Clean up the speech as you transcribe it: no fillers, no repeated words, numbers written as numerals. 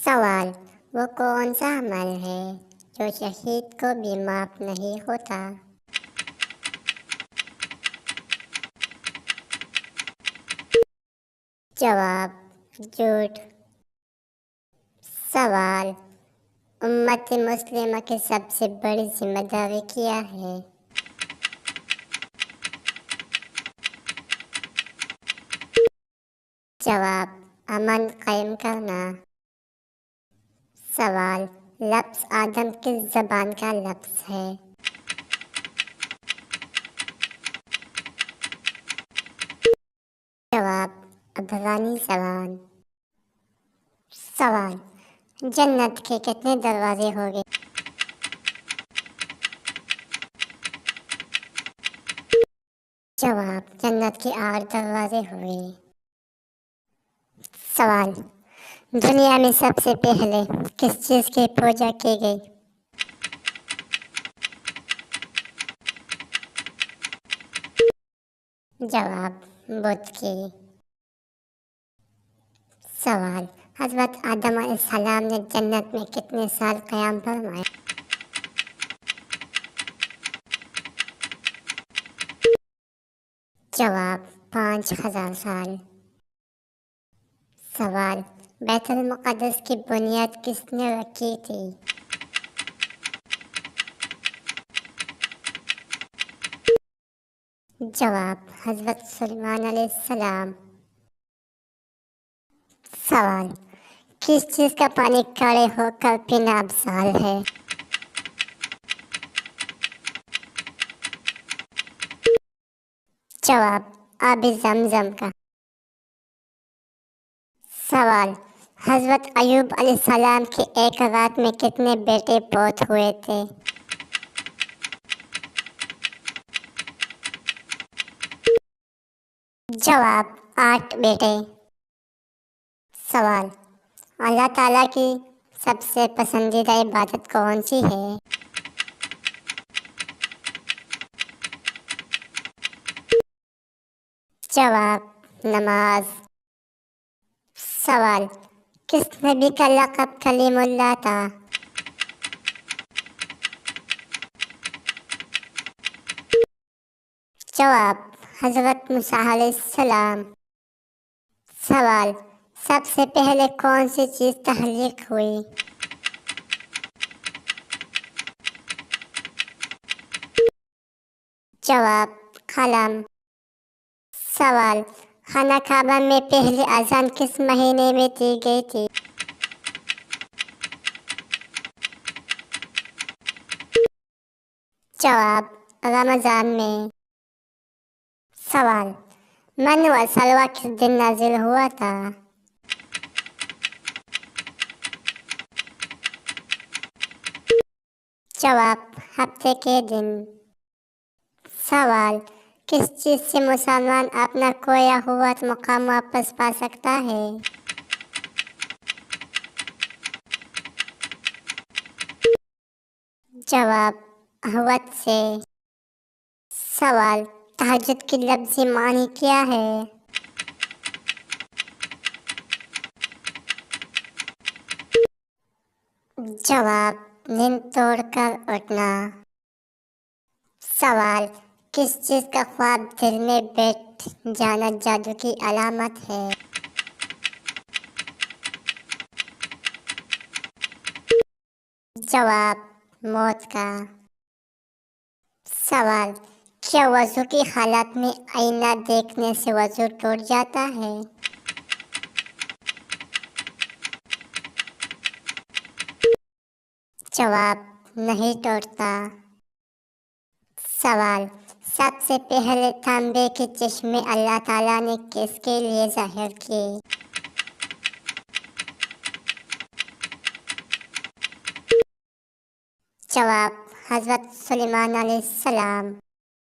सवाल: वो कौन सा अमल है जो शहीद को भी माफ नहीं होता? जवाब: झूठ। सवाल: उम्मत मुस्लिमा की सबसे बड़ी जिम्मेदारी क्या है? जवाब: अमन कायम करना। सवाल: लफ्ज़ आदम किस ज़बान का लफ्ज़ है? जवाब: अब्रानी ज़बान। सवाल: जन्नत के कितने दरवाजे होंगे? जवाब: जन्नत के 8 दरवाजे होंगे। सवाल: दुनिया में सबसे पहले किस चीज़ की पूजा की गई? जवाब: बुद्ध की। सवाल: हज़रत आदम अलैहिस्सलाम ने जन्नत में कितने साल क़याम फरमाया? जवाब: 5000 साल। सवाल: बैतुल मुक़द्दस की बुनियाद किसने रखी थी? जवाब: हज़रत सुलेमान अलैहिस्सलाम। सवाल: किस चीज़ का पानी खड़े होकर पीना अफज़ल है? जवाब: आबे ज़मज़म का। सवाल: हज़रत अय्यूब अलैहिस्सलाम की एक रात में कितने बेटे पैदा हुए थे? जवाब: 8 बेटे। सवाल: अल्लाह ताला की सबसे पसंदीदा इबादत कौन सी है? जवाब: नमाज। सवाल: किस नबी का लक़ब कलीमुल्लाह था? जवाब: हज़रत मूसा अलैहिस्सलाम। सवाल: सबसे पहले कौन सी चीज़ तख्लीक हुई? जवाब: कलम। सवाल: खाना काबा में पहली अज़ान किस महीने में दी गई थी? जवाब: रमज़ान में। सवाल: मन व सलवा किस दिन नाजिल हुआ था? जवाब: हफ्ते के दिन। सवाल: किस चीज़ से मुसलमान अपना खोया हुआ मुकाम वापस पा सकता है? जवाब: अहवत से। सवाल: तहज्जुद की लफ्ज़ी मानी क्या है? जवाब: नींद तोड़कर उठना। सवाल: किस चीज़ का ख्वाब दिल में बैठ जाना जादू की अलामत है? जवाब: मौत का। सवाल: क्या वज़ू की हालत में आईना देखने से वज़ू टूट जाता है? जवाब: नहीं टूटता। सवाल: सबसे पहले तांबे के चश्मे अल्लाह ताला ने किसके लिए ज़ाहिर किए? जवाब: हज़रत सुलेमान अलैहिस्सलाम।